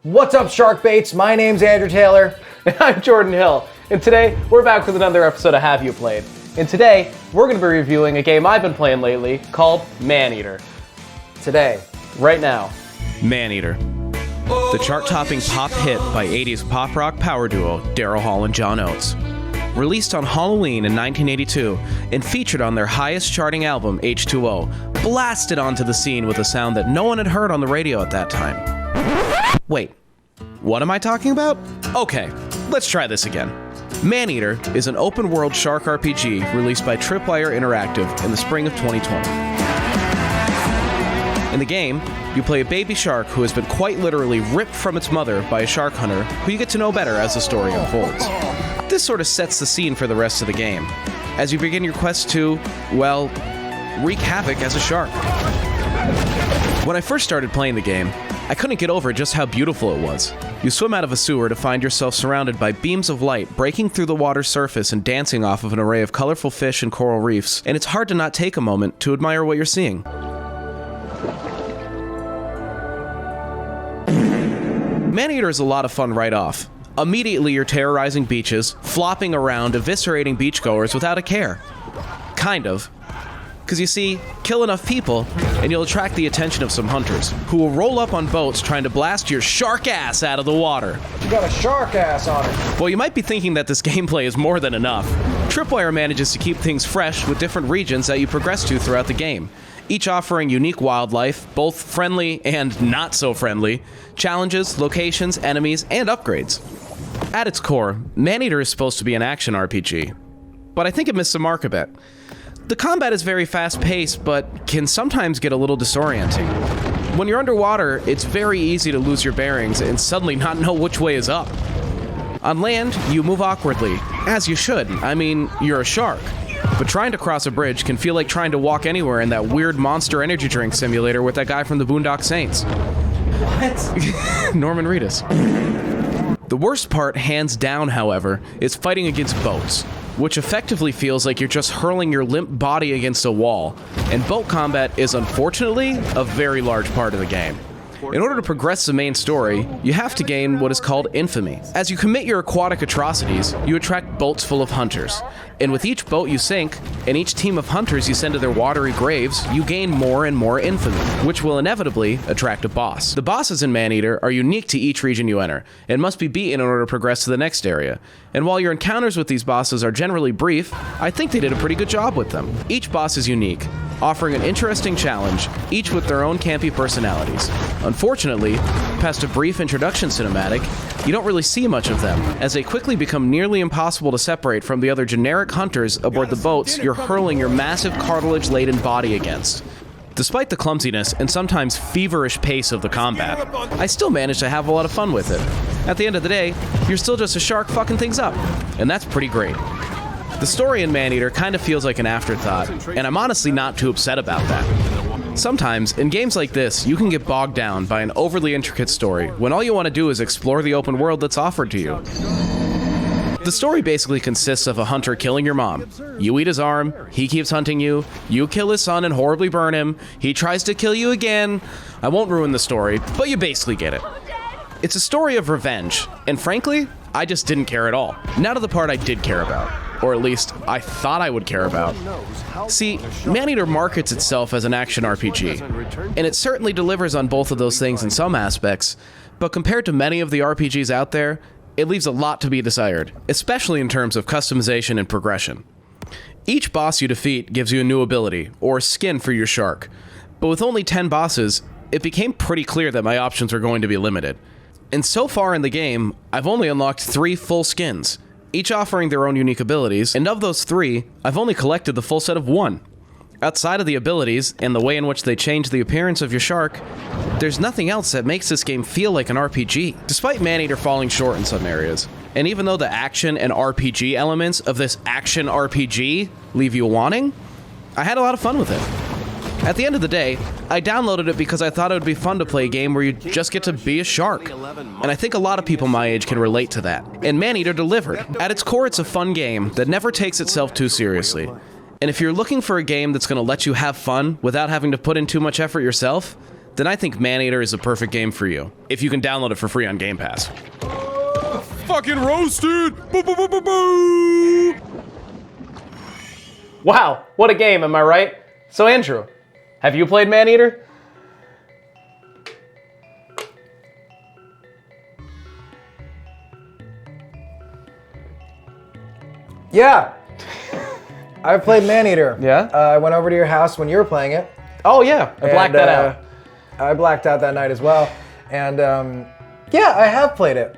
What's up, Shark Baits? My name's Andrew Taylor. And I'm Jordan Hill. And today, we're back with another episode of Have You Played? And today, we're going to be reviewing a game I've been playing lately called Maneater. Today. Right now. Maneater. The chart-topping pop hit by 80s pop rock power duo Daryl Hall and John Oates. Released on Halloween in 1982 and featured on their highest charting album, H2O, blasted onto the scene with a sound that no one had heard on the radio at that time. Wait, what am I talking about? Okay, let's try this again. Maneater is an open-world shark RPG released by Tripwire Interactive in the spring of 2020. In the game, you play a baby shark who has been quite literally ripped from its mother by a shark hunter who you get to know better as the story unfolds. This sort of sets the scene for the rest of the game, as you begin your quest to, well, wreak havoc as a shark. When I first started playing the game, I couldn't get over just how beautiful it was. You swim out of a sewer to find yourself surrounded by beams of light breaking through the water's surface and dancing off of an array of colorful fish and coral reefs, and it's hard to not take a moment to admire what you're seeing. Maneater is a lot of fun right off. Immediately you're terrorizing beaches, flopping around, eviscerating beachgoers without a care. Kind of. Because you see, kill enough people, and you'll attract the attention of some hunters, who will roll up on boats trying to blast your shark ass out of the water. You got a shark ass on it. Well, you might be thinking that this gameplay is more than enough. Tripwire manages to keep things fresh with different regions that you progress to throughout the game, each offering unique wildlife, both friendly and not so friendly, challenges, locations, enemies, and upgrades. At its core, Maneater is supposed to be an action RPG, but I think it missed the mark a bit. The combat is very fast-paced, but can sometimes get a little disorienting. When you're underwater, it's very easy to lose your bearings and suddenly not know which way is up. On land, you move awkwardly, as you should. I mean, you're a shark. But trying to cross a bridge can feel like trying to walk anywhere in that weird Monster energy drink simulator with that guy from the Boondock Saints. What? Norman Reedus. The worst part, hands down, however, is fighting against boats, which effectively feels like you're just hurling your limp body against a wall, and boat combat is unfortunately a very large part of the game. In order to progress the main story, you have to gain what is called infamy. As you commit your aquatic atrocities, you attract boats full of hunters. And with each boat you sink, and each team of hunters you send to their watery graves, you gain more and more infamy, which will inevitably attract a boss. The bosses in Maneater are unique to each region you enter, and must be beaten in order to progress to the next area. And while your encounters with these bosses are generally brief, I think they did a pretty good job with them. Each boss is unique, offering an interesting challenge, each with their own campy personalities. Unfortunately, past a brief introduction cinematic, you don't really see much of them, as they quickly become nearly impossible to separate from the other generic hunters aboard the boats you're hurling your massive cartilage-laden body against. Despite the clumsiness and sometimes feverish pace of the combat, I still managed to have a lot of fun with it. At the end of the day, you're still just a shark fucking things up, and that's pretty great. The story in Maneater kind of feels like an afterthought, and I'm honestly not too upset about that. Sometimes, in games like this, you can get bogged down by an overly intricate story when all you want to do is explore the open world that's offered to you. The story basically consists of a hunter killing your mom. You eat his arm, he keeps hunting you, you kill his son and horribly burn him, he tries to kill you again. I won't ruin the story, but you basically get it. It's a story of revenge, and frankly, I just didn't care at all. Now to the part I did care about. Or at least, I thought I would care about. See, Maneater markets itself as an action RPG, and it certainly delivers on both of those things in some aspects, but compared to many of the RPGs out there, it leaves a lot to be desired, especially in terms of customization and progression. Each boss you defeat gives you a new ability, or skin for your shark, but with only 10 bosses, it became pretty clear that my options were going to be limited. And so far in the game, I've only unlocked 3 full skins, each offering their own unique abilities, and of those 3, I've only collected the full set of 1. Outside of the abilities, and the way in which they change the appearance of your shark, there's nothing else that makes this game feel like an RPG. Despite Maneater falling short in some areas, and even though the action and RPG elements of this action RPG leave you wanting, I had a lot of fun with it. At the end of the day, I downloaded it because I thought it would be fun to play a game where you just get to be a shark. And I think a lot of people my age can relate to that. And Maneater delivered. At its core, it's a fun game that never takes itself too seriously. And if you're looking for a game that's going to let you have fun without having to put in too much effort yourself, then I think Maneater is a perfect game for you, if you can download it for free on Game Pass. Fucking roasted! Boo, boo, boo, boo, boo. Wow, what a game, am I right? So Andrew, have you played Maneater? Yeah. I've played Maneater. Yeah? I went over to your house when you were playing it. Oh yeah, I blacked that out. I blacked out that night as well. And yeah, I have played it.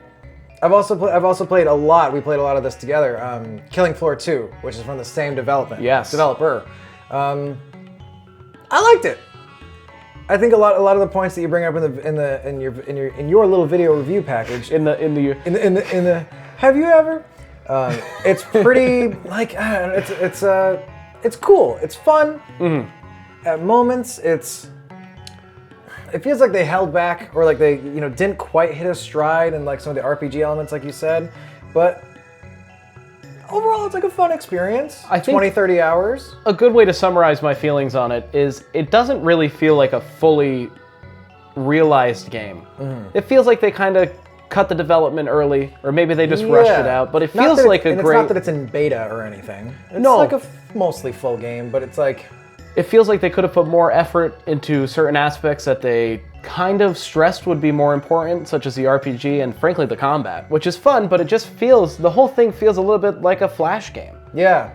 I've also played a lot. We played a lot of this together. Killing Floor 2, which is from the same developer. I liked it. I think a lot of the points that you bring up in your little video review package In the have you ever? It's pretty like it's cool. It's fun. At moments, it feels like they held back, or like they didn't quite hit a stride in like some of the RPG elements, like you said. But overall, it's like a fun experience. I think 20-30 hours. a good way to summarize my feelings on it is it doesn't really feel like a fully realized game. It feels like they kind of cut the development early, or maybe they just rushed it out. But it Not feels that like a and great. It's not that it's in beta or anything. It's No. like a mostly full game, but it's like. It feels like they could have put more effort into certain aspects that they kind of stressed would be more important, such as the RPG and frankly the combat, which is fun, but it just feels, the whole thing feels a little bit like a Flash game. Yeah,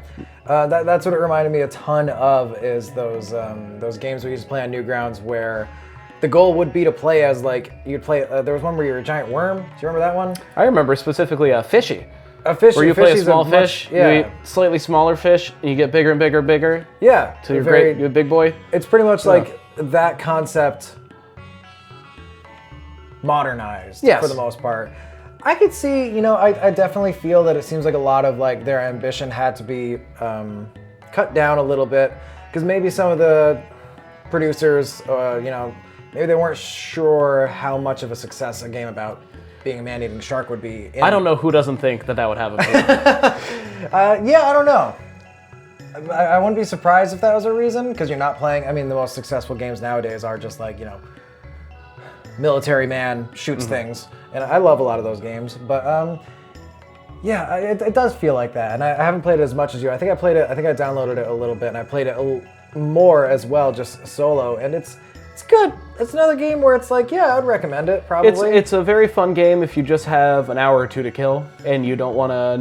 that's what it reminded me a ton of, is those games we used to play on Newgrounds where the goal would be to play as like, you'd play, there was one where you're a giant worm. Do you remember that one? I remember specifically Fishy. A fish. Where you play a Fishy's small much- fish, yeah. you eat slightly smaller fish, and you get bigger and bigger and bigger. Yeah. Till you're a big boy. It's pretty much like that concept modernized Yes. for the most part. I could see, I definitely feel that it seems like a lot of like their ambition had to be cut down a little bit, because maybe some of the producers, maybe they weren't sure how much of a success a game about being a man-eating shark would be. I don't know who doesn't think that would have a movie. Yeah, I don't know. I wouldn't be surprised if that was a reason, because you're not playing. I mean, the most successful games nowadays are just like, military man shoots things, and I love a lot of those games. But yeah, it does feel like that, and I haven't played it as much as you. I think I downloaded it a little bit, and I played it more as well, just solo, and it's good. It's another game where it's like, yeah, I'd recommend it, probably. It's a very fun game if you just have an hour or two to kill, and you don't want to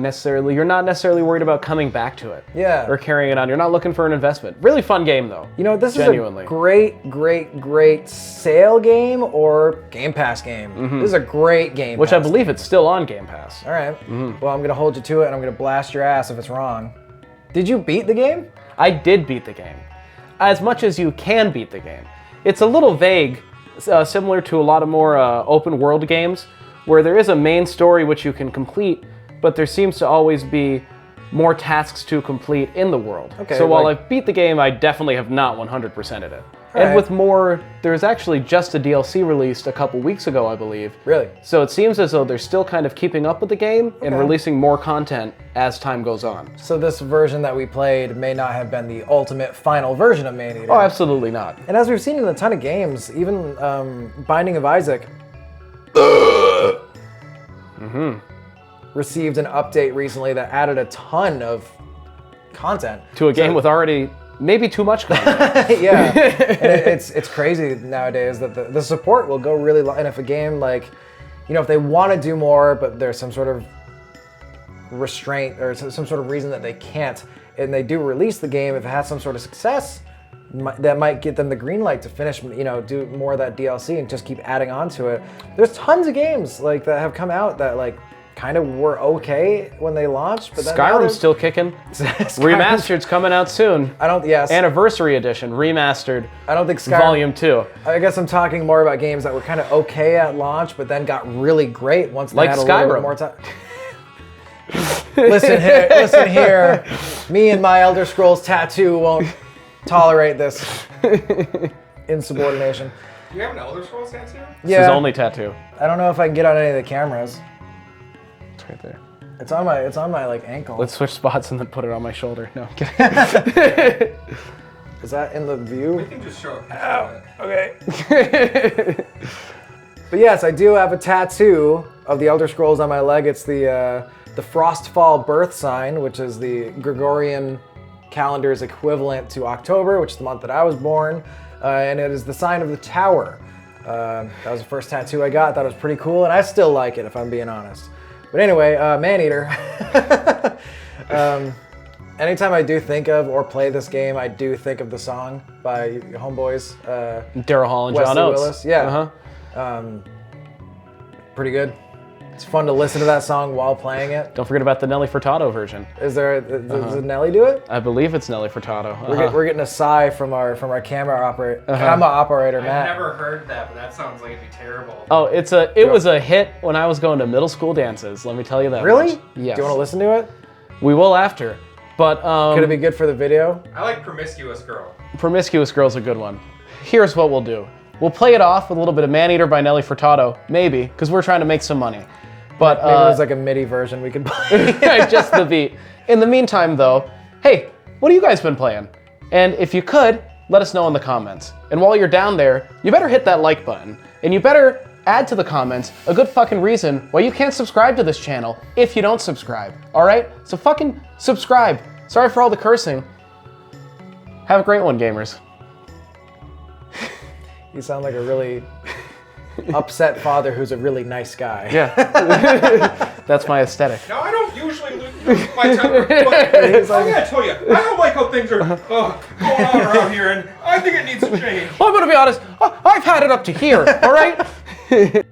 you're not necessarily worried about coming back to it. Yeah. Or carrying it on. You're not looking for an investment. Really fun game, though. This Genuinely. is a great sale game or Game Pass game. This is a great game. Which I believe it's still on Game Pass. All right. Well, I'm going to hold you to it, and I'm going to blast your ass if it's wrong. Did you beat the game? I did beat the game. As much as you can beat the game. It's a little vague, similar to a lot of more open world games, where there is a main story which you can complete, but there seems to always be more tasks to complete in the world. Okay, so while I beat the game, I definitely have not 100%ed it. And with more, there's actually just a DLC released a couple weeks ago, I believe. Really? So it seems as though they're still kind of keeping up with the game and releasing more content as time goes on. So this version that we played may not have been the ultimate final version of Maneater. Oh, absolutely not. And as we've seen in a ton of games, even Binding of Isaac received an update recently that added a ton of content. To a game with already maybe too much content. Yeah, and it's crazy nowadays that the support will go really long. And if a game like, if they want to do more, but there's some sort of restraint or some sort of reason that they can't, and they do release the game, if it has some sort of success, that might get them the green light to finish, do more of that DLC and just keep adding on to it. There's tons of games like that have come out that like kind of were okay when they launched, but then Skyrim's still kicking. Remastered's coming out soon. Anniversary edition, remastered. I don't think Skyrim. Volume 2. I guess I'm talking more about games that were kind of okay at launch, but then got really great once they had a little bit more time. Listen here. Me and my Elder Scrolls tattoo won't tolerate this insubordination. Do you have an Elder Scrolls tattoo? It's his only tattoo. I don't know if I can get on any of the cameras. It's right there. It's on my like ankle. Let's switch spots and then put it on my shoulder. No, I'm kidding. Is that in the We view? can just show it. Okay. But yes, I do have a tattoo of the Elder Scrolls on my leg. It's the Frostfall birth sign, which is the Gregorian calendar's equivalent to October, which is the month that I was born, and it is the sign of the tower. That was the first tattoo I got. That was pretty cool, and I still like it, if I'm being honest. But anyway, Maneater. Anytime I do think of or play this game, I do think of the song by Homeboys. Daryl Hall and Wesley John Oates. Willis, yeah. Uh-huh. Pretty good. It's fun to listen to that song while playing it. Don't forget about the Nelly Furtado version. Does Nelly do it? I believe it's Nelly Furtado. We're getting a sigh from our camera operator. I'm an operator, Matt. I've never heard that, but that sounds like it'd be terrible. Oh, it was a hit when I was going to middle school dances. Let me tell you that. Really? Much. Yes. Do you want to listen to it? We will after. But Could it be good for the video? I like Promiscuous Girl. Promiscuous Girl's a good one. Here's what we'll do. We'll play it off with a little bit of Maneater by Nelly Furtado, maybe, because we're trying to make some money. But Maybe there's like a MIDI version we could play. just the beat. In the meantime, though, hey, what have you guys been playing? And if you could, let us know in the comments. And while you're down there, you better hit that like button. And you better add to the comments a good fucking reason why you can't subscribe to this channel if you don't subscribe. All right? So fucking subscribe. Sorry for all the cursing. Have a great one, gamers. You sound like a really upset father who's a really nice guy. Yeah. That's my aesthetic. Now, I don't usually lose my temper, but I gotta tell you, I don't like how things are going on around here, and I think it needs to change. Well, I'm gonna be honest, I've had it up to here, all right?